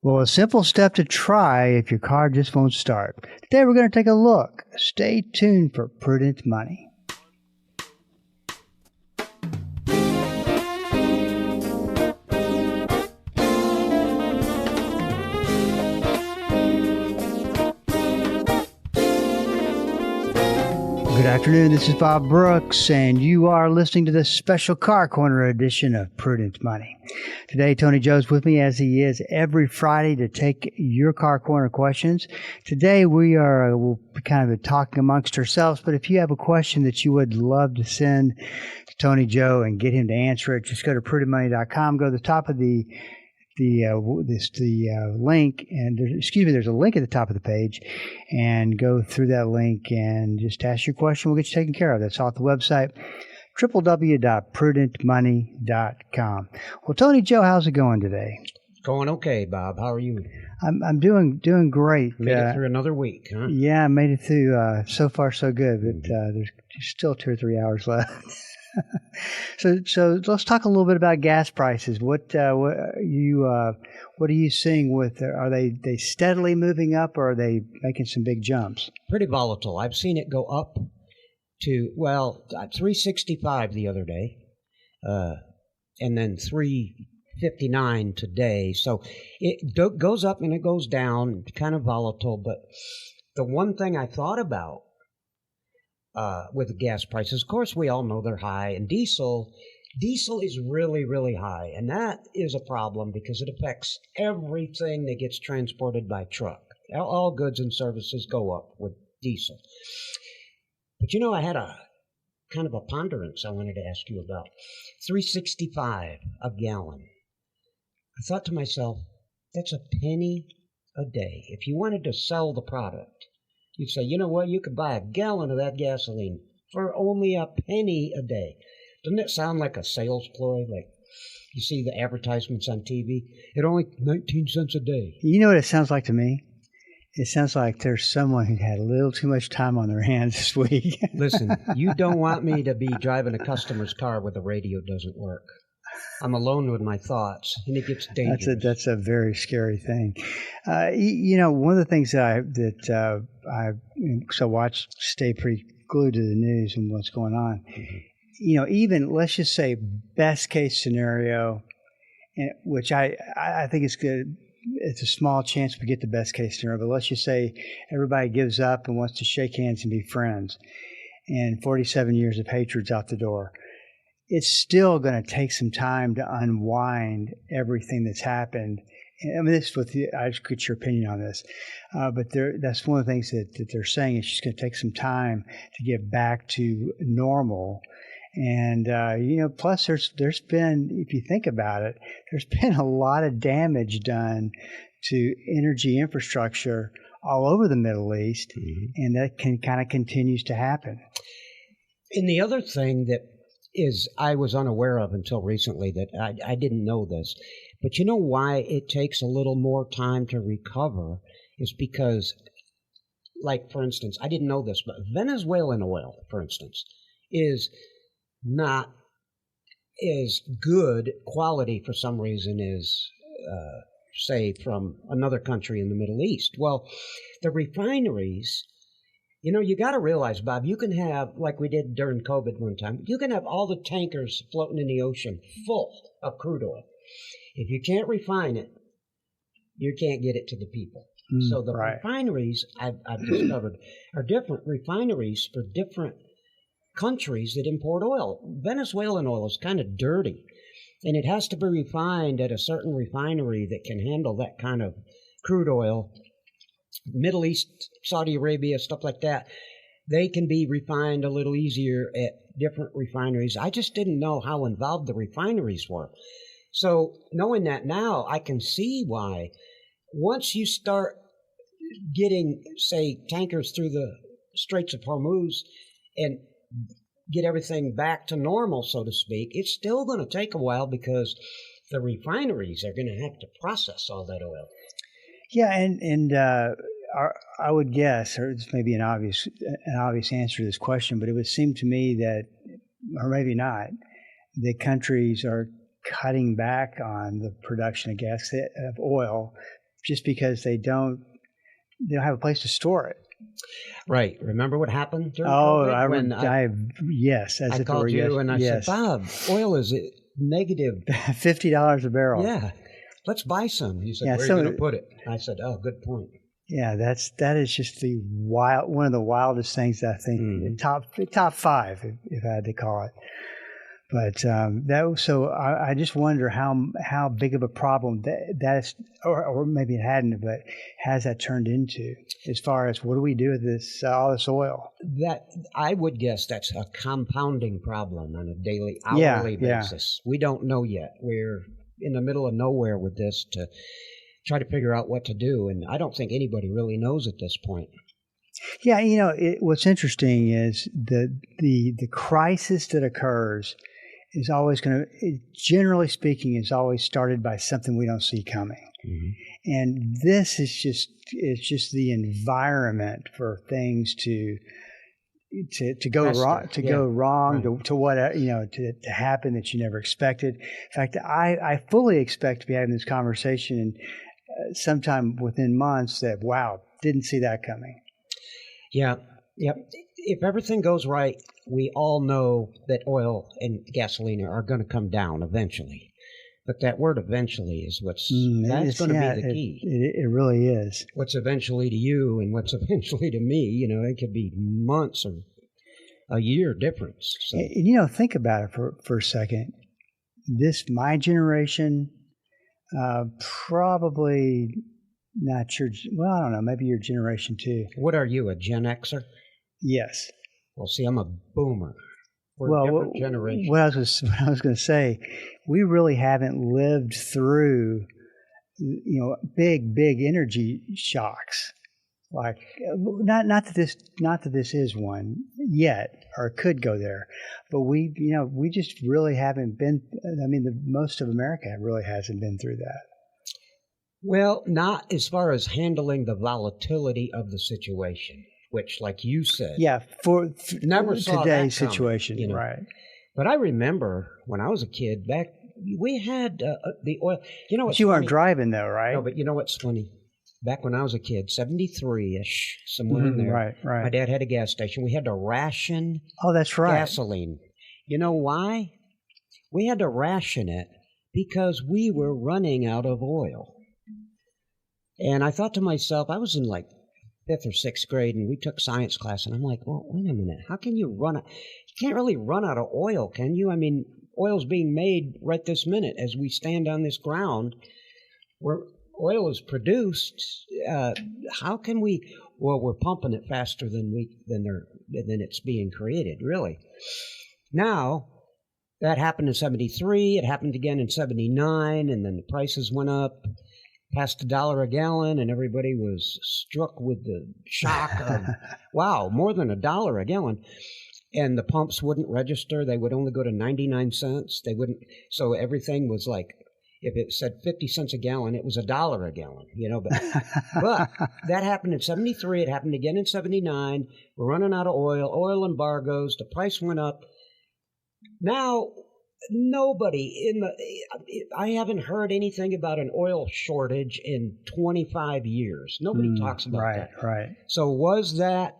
Well, a simple step to try if your car just won't start. Today we're going to take a look. Stay tuned for Prudent Money. Good afternoon, this is Bob Brooks, and you are listening to this special Car Corner edition of Prudent Money. Today, Tony Joe's with me, as he is every Friday, to take your Car Corner questions. Today, we'll be kind of talking amongst ourselves, but if you have a question that you would love to send to Tony Joe and get him to answer it, just go to prudentmoney.com, go to the top of the link, and there's a link at the top of the page, and go through that link and just ask your question. We'll get you taken care of. That's off the website, www.prudentmoney.com. Well, Tony Joe, how's it going today? Going okay, Bob. How are you? I'm doing great. Made it through another week, huh? Yeah, I made it through. So far, so good. But there's still 2 or 3 hours left. So let's talk a little bit about gas prices. What are you seeing with? Are they steadily moving up, or are they making some big jumps? Pretty volatile. I've seen it go up to $3.65 the other day, and then $3.59 today. So it goes up and it goes down, kind of volatile. But the one thing I thought about with the gas prices, of course, we all know they're high, and diesel is really, really high, and that is a problem because it affects everything that gets transported by truck. All goods and services go up with diesel. But I had a kind of a ponderance I wanted to ask you about. $3.65 a gallon. I thought to myself, that's a penny a day. If you wanted to sell the product, you'd say, you know what, you could buy a gallon of that gasoline for only a penny a day. Doesn't it sound like a sales ploy? Like you see the advertisements on TV? It only 19 cents a day. You know what it sounds like to me? It sounds like there's someone who had a little too much time on their hands this week. Listen, you don't want me to be driving a customer's car where the radio doesn't work. I'm alone with my thoughts, and it gets dangerous. That's a very scary thing. One of the things I watch, stay pretty glued to the news and what's going on. Mm-hmm. Even let's just say best case scenario, which I think is good. It's a small chance we get the best case scenario, but let's just say everybody gives up and wants to shake hands and be friends, and 47 years of hatred's out the door. It's still going to take some time to unwind everything that's happened. I mean, I just get your opinion on this, but that's one of the things that they're saying is just going to take some time to get back to normal. And plus there's been, if you think about it, there's been a lot of damage done to energy infrastructure all over the Middle East, and that kind of continues to happen. And the other thing that I was unaware of until recently, that I didn't know this. But you know why it takes a little more time to recover is because, like, for instance, I didn't know this, but Venezuelan oil, for instance, is not as good quality for some reason as, say, from another country in the Middle East. Well, the refineries... you got to realize, Bob, you can have, like we did during COVID one time, you can have all the tankers floating in the ocean full of crude oil. If you can't refine it, you can't get it to the people. So the refineries, I've discovered, are different refineries for different countries that import oil. Venezuelan oil is kind of dirty, and it has to be refined at a certain refinery that can handle that kind of crude oil. Middle East, Saudi Arabia, stuff like that, they can be refined a little easier at different refineries. I just didn't know how involved the refineries were. So knowing that now, I can see why once you start getting, say, tankers through the Straits of Hormuz and get everything back to normal, so to speak, it's still going to take a while because the refineries are going to have to process all that oil. Yeah, and I would guess, or this may be an obvious answer to this question, but it would seem to me that, or maybe not, the countries are cutting back on the production of oil just because they don't have a place to store it. Right. Remember what happened during Oh, COVID? When yes, as I if it called were you and I yes. said, Bob, oil is negative. $50 a barrel. Yeah. Let's buy some. You said, Yeah, where are you going to put it? I said, oh, good point. Yeah, that is just one of the wildest things that I think top five, if I had to call it. But I just wonder how big of a problem that's or maybe it hadn't, but has that turned into as far as what do we do with this all this oil? That I would guess that's a compounding problem on a daily, hourly basis. We don't know yet. We're in the middle of nowhere with this to try to figure out what to do, and I don't think anybody really knows at this point. Yeah, what's interesting is the crisis that occurs is always generally speaking, is always started by something we don't see coming. Mm-hmm. And this is just the environment for things to go wrong, to happen that you never expected. In fact, I fully expect to be having this conversation sometime within months that, wow, didn't see that coming. Yeah. If everything goes right, we all know that oil and gasoline are going to come down eventually. But that word "eventually" is that's going to be the key. It really is. What's eventually to you and what's eventually to me, it could be months or a year difference. So. Think about it for a second. My generation, probably not your. Well, I don't know. Maybe your generation too. What are you, a Gen Xer? Yes. Well, see, I'm a boomer. We're a different generation. What I was going to say, we really haven't lived through, big energy shocks. Like, not that this is one yet, or could go there, but we just really haven't been. I mean, most of America really hasn't been through that. Well, not as far as handling the volatility of the situation. Which, like you said, for never saw today's that coming, situation, right? But I remember when I was a kid back, we had the oil. But you weren't driving though, right? No, but you know what's funny? Back when I was a kid, 73-ish, somewhere in there. Right. My dad had a gas station. We had to ration. Oh, that's right. Gasoline. You know why? We had to ration it because we were running out of oil. And I thought to myself, I was in like 5th or 6th grade, and we took science class, and I'm like, well, wait a minute. How can you run out? You can't really run out of oil, can you? I mean, oil's being made right this minute as we stand on this ground where oil is produced. How can we? Well, we're pumping it faster than it's being created, really. Now, that happened in 73. It happened again in 79, and then the prices went up. Past $1 a gallon, and everybody was struck with the shock of, wow, more than $1 a gallon. And the pumps wouldn't register. They would only go to 99 cents. They wouldn't. So everything was like, if it said 50 cents a gallon, it was $1 a gallon, But that happened in 73. It happened again in 79. We're running out of oil embargoes. The price went up. Now, I haven't heard anything about an oil shortage in 25 years. Nobody talks about that. Right. So was that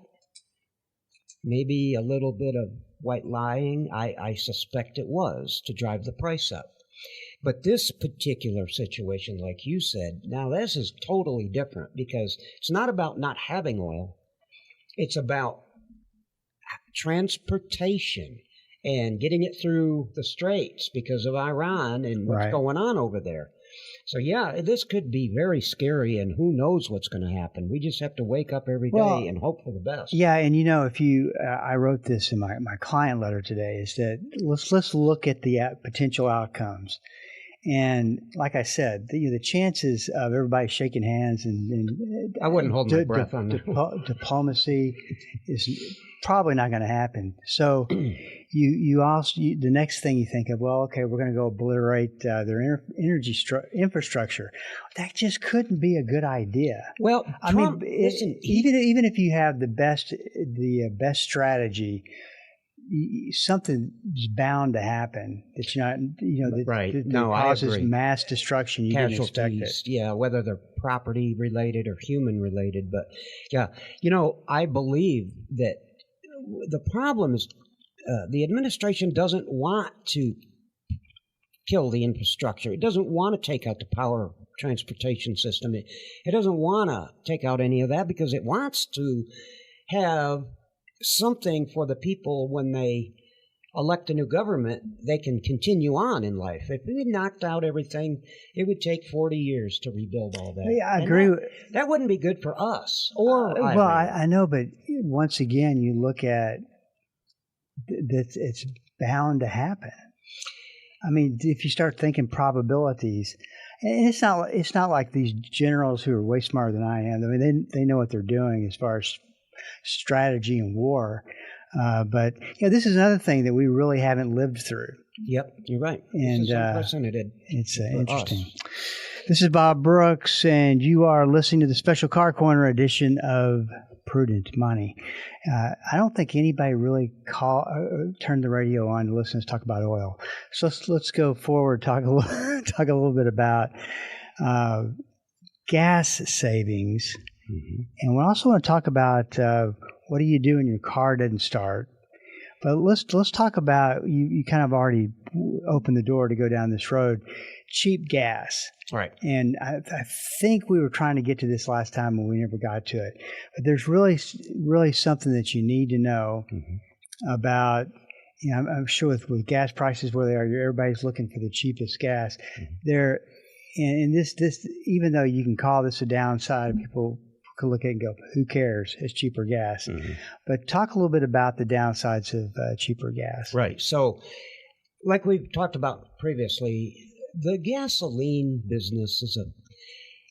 maybe a little bit of white lying? I suspect it was to drive the price up. But this particular situation, like you said, now this is totally different because it's not about not having oil. It's about transportation and getting it through the straits because of Iran and what's going on over there. So, yeah, this could be very scary, and who knows what's going to happen. We just have to wake up every day and hope for the best. Yeah, and if you, I wrote this in my client letter today, is that let's look at the potential outcomes. And like I said, the chances of everybody shaking hands and I wouldn't hold my breath on that. Diplomacy is probably not going to happen. So you also the next thing you think of, well, okay, we're going to go obliterate their energy infrastructure. That just couldn't be a good idea. Well, Trump, even if you have the best strategy, something is bound to happen that you're not, that, Right. that No, I causes agree. mass destruction. You didn't expect it. Casualties, yeah, whether they're property related or human related. But yeah, I believe that the problem is the administration doesn't want to kill the infrastructure. It doesn't want to take out the power transportation system. It doesn't want to take out any of that because it wants to have something for the people when they elect a new government, they can continue on in life. If we knocked out everything, it would take 40 years to rebuild all that. Yeah, I agree. That wouldn't be good for us. Or well, I know, but once again, you look at that, it's bound to happen. I mean, if you start thinking probabilities, and it's not like these generals who are way smarter than I am. I mean, they know what they're doing as far as strategy and war. But this is another thing that we really haven't lived through. Yep, you're right. And this is unprecedented. It's interesting. This is Bob Brooks, and you are listening to the Special Car Corner edition of Prudent Money. I don't think anybody really turned the radio on to listen to us talk about oil. So let's go forward, talk a little bit about gas savings. Mm-hmm. And we also want to talk about what do you do when your car doesn't start. But let's talk about, you kind of already opened the door to go down this road, cheap gas. Right. And I think we were trying to get to this last time and we never got to it. But there's really something that you need to know about, I'm sure with gas prices where they are, everybody's looking for the cheapest gas. Mm-hmm. And this, even though you can call this a downside, people could look at it and go, who cares? It's cheaper gas. Mm-hmm. But talk a little bit about the downsides of cheaper gas. Right. So like we've talked about previously, the gasoline business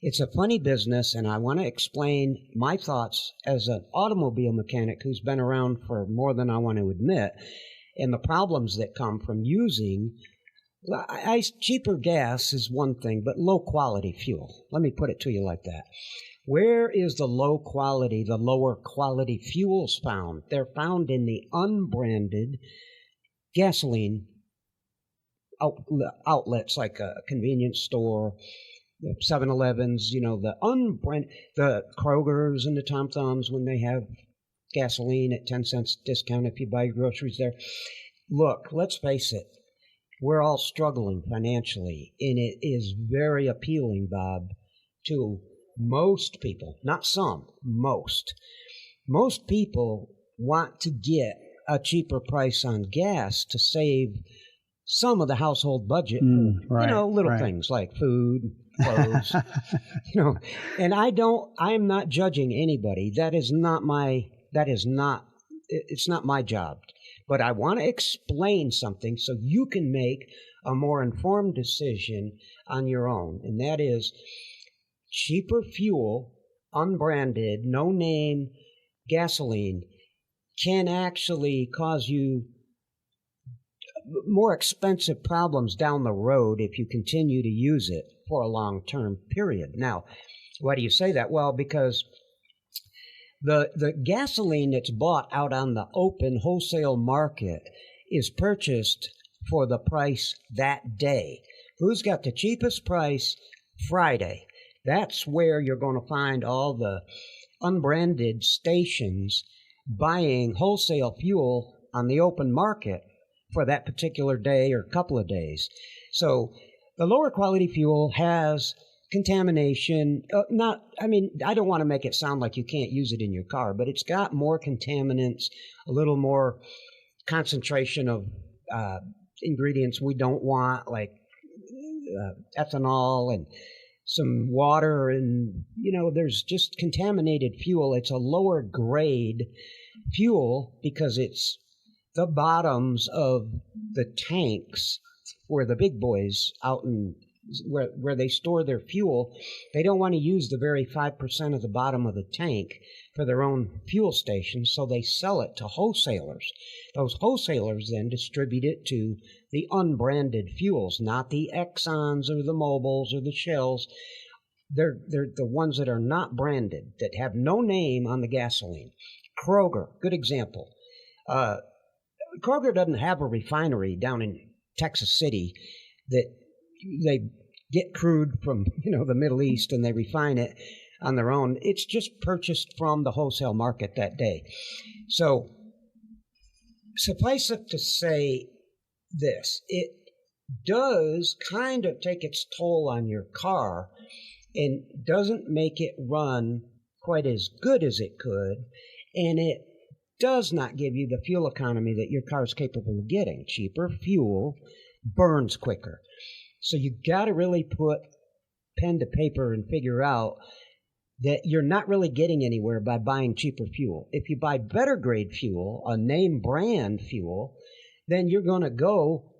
it's a funny business, and I want to explain my thoughts as an automobile mechanic who's been around for more than I want to admit, and the problems that come from using cheaper gas is one thing, but low quality fuel. Let me put it to you like that. Where is the lower quality fuels found? They're found in the unbranded gasoline outlets like a convenience store, the 7-Elevens, the Krogers and the Tom Thumbs when they have gasoline at 10 cents discount if you buy your groceries there. Look, let's face it, we're all struggling financially, and it is very appealing, Bob, to most people, not some, most. Most people want to get a cheaper price on gas to save some of the household budget, little things like food, clothes, and I'm not judging anybody. It's not my job, but I want to explain something so you can make a more informed decision on your own. And that is cheaper fuel, unbranded, no name gasoline can actually cause you more expensive problems down the road if you continue to use it for a long-term period. Now, why do you say that? Well, because the gasoline that's bought out on the open wholesale market is purchased for the price that day. Who's got the cheapest price? Friday. That's where you're going to find all the unbranded stations buying wholesale fuel on the open market for that particular day or couple of days. So the lower quality fuel has contamination. I don't want to make it sound like you can't use it in your car, but it's got more contaminants, a little more concentration of ingredients we don't want, like ethanol and some water, and there's just contaminated fuel. It's a lower grade fuel because it's the bottoms of the tanks where the big boys out in where they store their fuel, they don't want to use the very 5% of the bottom of the tank for their own fuel stations, so they sell it to wholesalers. Those wholesalers then distribute it to the unbranded fuels, not the Exxons or the Mobils or the Shells. They're the ones that are not branded, that have no name on the gasoline. Kroger, good example. Kroger doesn't have a refinery down in Texas City that they get crude from the Middle East and they refine it on their own. It's just purchased from the wholesale market that day. So suffice it to say this, it does kind of take its toll on your car and doesn't make it run quite as good as it could, and it does not give you the fuel economy that your car is capable of getting. Cheaper fuel burns quicker. So you got to really put pen to paper and figure out that you're not really getting anywhere by buying cheaper fuel. If you buy better grade fuel, a name brand fuel, then you're going to go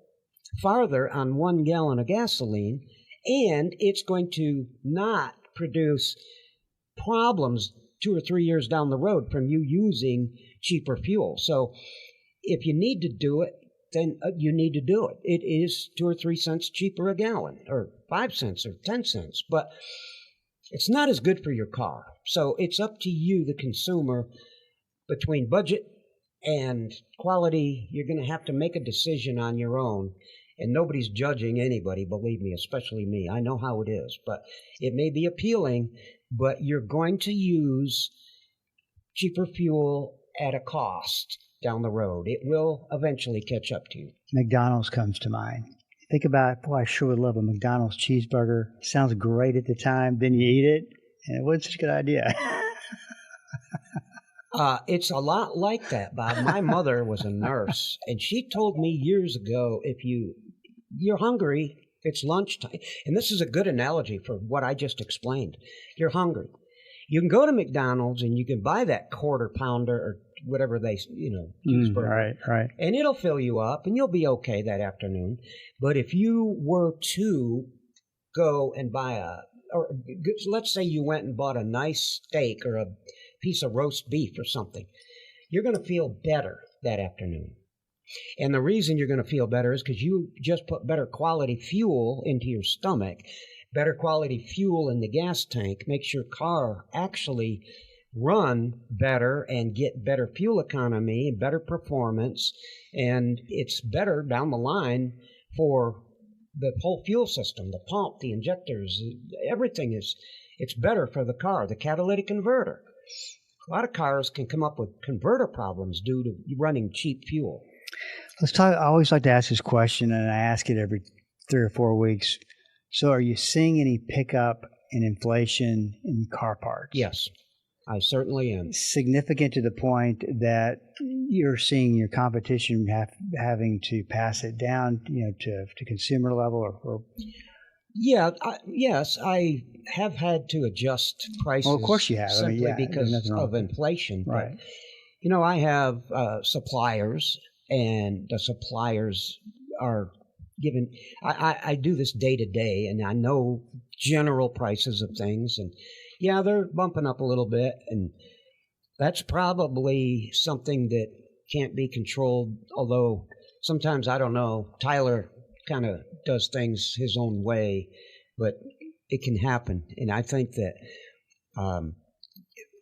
farther on 1 gallon of gasoline, and it's going to not produce problems 2 or 3 years down the road from you using cheaper fuel. So if you need to do it, then you need to do it. It is 2 or 3 cents cheaper a gallon, or 5 cents or 10 cents, but it's not as good for your car. So it's up to you, the consumer, between budget and quality. You're going to have to make a decision on your own. And nobody's judging anybody, believe me, especially me. I know how it is. But it may be appealing, but you're going to use cheaper fuel at a cost down the road. It will eventually catch up to you. McDonald's comes to mind. Think about, boy, I sure would love a McDonald's cheeseburger. Sounds great at the time. Then you eat it, and it wasn't such a good idea. It's a lot like that, Bob. My mother was a nurse, and she told me years ago, if you're hungry, it's lunchtime. And this is a good analogy for what I just explained. You're hungry. You can go to McDonald's and you can buy that quarter pounder or whatever they, cheeseburger. Right. And it'll fill you up and you'll be okay that afternoon. But if you were to go and buy or let's say you went and bought a nice steak or a piece of roast beef or something, you're going to feel better that afternoon. And the reason you're going to feel better is because you just put better quality fuel into your stomach. Better quality fuel in the gas tank makes your car actually run better and get better fuel economy, better performance, and it's better down the line for the whole fuel system, the pump, the injectors, everything it's better for the car, the catalytic converter. A lot of cars can come up with converter problems due to running cheap fuel. Let's talk. I always like to ask this question, and I ask it every 3 or 4 weeks. So are you seeing any pickup in inflation in car parts? Yes, I certainly am. Significant to the point that you're seeing your competition having to pass it down, to consumer level or Yeah, yes, I have had to adjust prices. Well, of course you have. Simply because of inflation. Right. But, I have suppliers, and the suppliers are given. I do this day to day, and I know general prices of things, and yeah, they're bumping up a little bit, and that's probably something that can't be controlled. Although sometimes I don't know. Tyler kind of does things his own way, but it can happen. And I think that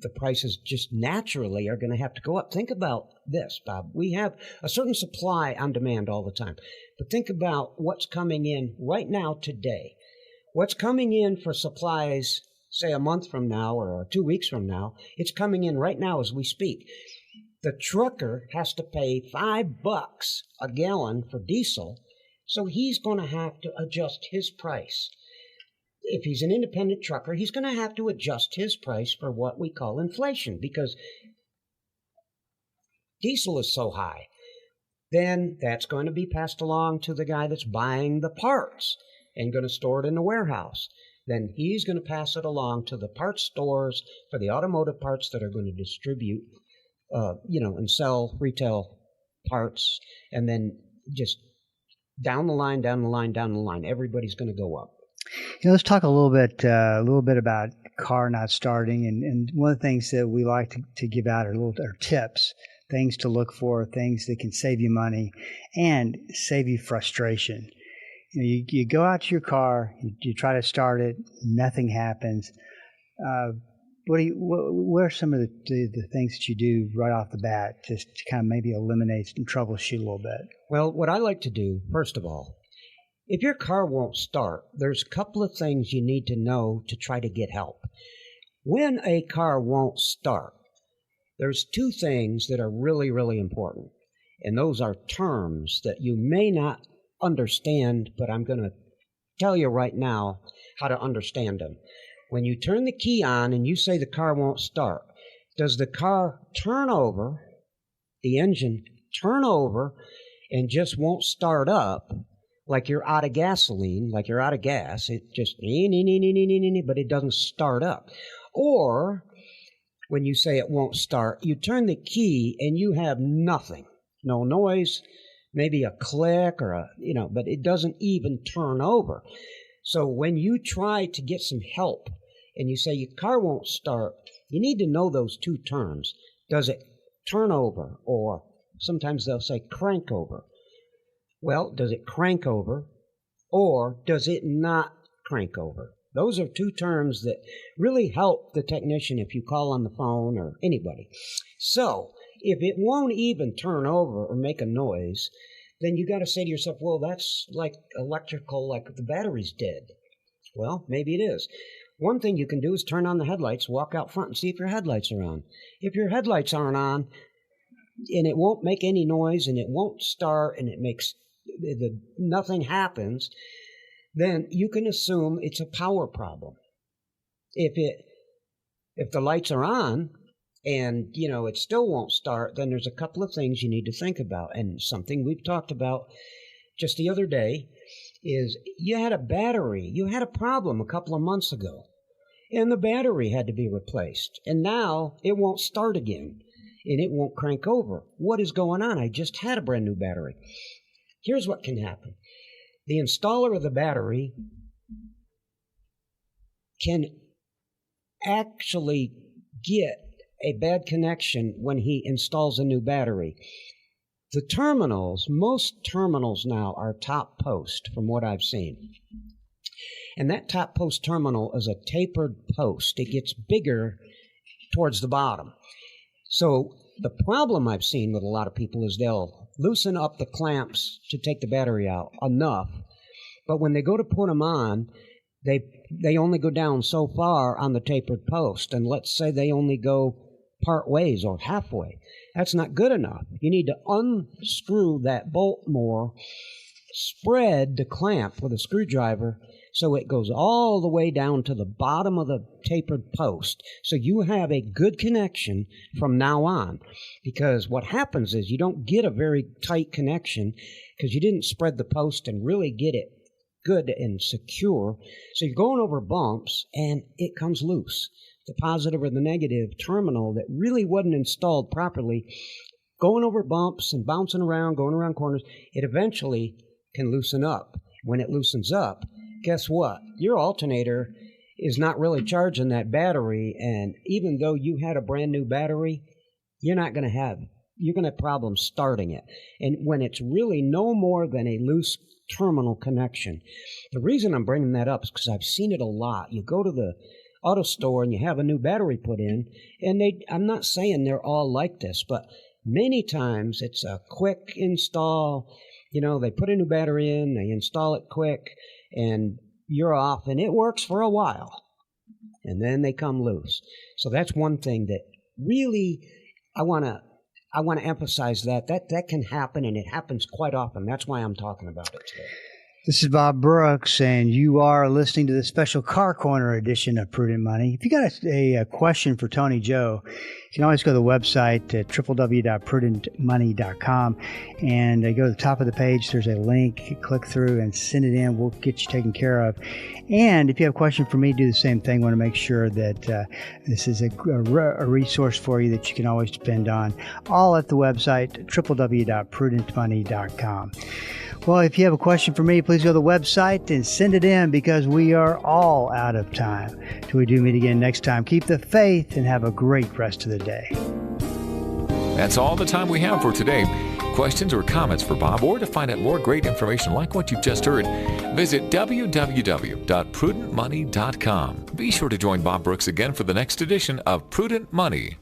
the prices just naturally are going to have to go up. Think about this, Bob. We have a certain supply on demand all the time. But think about what's coming in right now today. What's coming in for supplies, say a month from now or 2 weeks from now, it's coming in right now as we speak. The trucker has to pay $5 a gallon for diesel. So he's going to have to adjust his price. If he's an independent trucker, he's going to have to adjust his price for what we call inflation because diesel is so high. Then that's going to be passed along to the guy that's buying the parts and going to store it in the warehouse. Then he's going to pass it along to the parts stores for the automotive parts that are going to distribute, and sell retail parts, and then just down the line, everybody's going to go up. Let's talk a little bit about car not starting, and one of the things that we like to give out are tips, things to look for, things that can save you money and save you frustration. You go out to your car, you try to start it, nothing happens. what are some of the things that you do right off the bat just to kind of maybe eliminate and troubleshoot a little bit? Well, what I like to do, first of all, if your car won't start, there's a couple of things you need to know to try to get help. When a car won't start, there's two things that are really, really important. And those are terms that you may not understand, but I'm going to tell you right now how to understand them. When you turn the key on and you say the car won't start, does the car turn over, the engine turn over, and just won't start up like you're out of gasoline, like you're out of gas? It just, but it doesn't start up. Or when you say it won't start, you turn the key and you have nothing, no noise, maybe a click or but it doesn't even turn over. So when you try to get some help and you say your car won't start, you need to know those two terms. Does it turn over? Or sometimes they'll say crank over. Well, does it crank over or does it not crank over? Those are two terms that really help the technician if you call on the phone or anybody. So if it won't even turn over or make a noise, then you got to say to yourself, well, that's like electrical, like the battery's dead. Well, maybe it is. One thing you can do is turn on the headlights, walk out front and see if your headlights are on. If your headlights aren't on and it won't make any noise and it won't start and it makes nothing happens, then you can assume it's a power problem. If the lights are on and, it still won't start, then there's a couple of things you need to think about. And something we've talked about just the other day is you had a problem a couple of months ago, and the battery had to be replaced. And now it won't start again, and it won't crank over. What is going on? I just had a brand new battery. Here's what can happen. The installer of the battery can actually get a bad connection when he installs a new battery. The terminals, most terminals now are top post from what I've seen. And that top post terminal is a tapered post. It gets bigger towards the bottom. So the problem I've seen with a lot of people is they'll loosen up the clamps to take the battery out enough, but when they go to put them on, they only go down so far on the tapered post, and let's say they only go part ways or halfway. That's not good enough. You need to unscrew that bolt more, spread the clamp with a screwdriver so it goes all the way down to the bottom of the tapered post, so you have a good connection from now on. Because what happens is you don't get a very tight connection because you didn't spread the post and really get it good and secure. So you're going over bumps and it comes loose. The positive or the negative terminal that really wasn't installed properly, going over bumps and bouncing around, going around corners, it eventually can loosen up. When it loosens up, guess what? Your alternator is not really charging that battery, and even though you had a brand new battery, you're going to have problems starting it. And when it's really no more than a loose terminal connection. The reason I'm bringing that up is because I've seen it a lot. You go to the auto store and you have a new battery put in, and I'm not saying they're all like this, but many times it's a quick install. They put a new battery in, they install it quick, and you're off, and it works for a while, and then they come loose. So that's one thing that really I want to emphasize that can happen, and it happens quite often. That's why I'm talking about it today. This is Bob Brooks, and you are listening to the special Car Corner edition of Prudent Money. If you got a question for Tony Joe, you can always go to the website at www.prudentmoney.com, and go to the top of the page. There's a link. Click through and send it in. We'll get you taken care of. And if you have a question for me, do the same thing. I want to make sure that this is a resource for you that you can always depend on. All at the website, www.prudentmoney.com. Well, if you have a question for me, please go to the website and send it in, because we are all out of time. Till we do meet again next time, keep the faith and have a great rest of the day. That's all the time we have for today. Questions or comments for Bob, or to find out more great information like what you've just heard, visit www.prudentmoney.com. Be sure to join Bob Brooks again for the next edition of Prudent Money.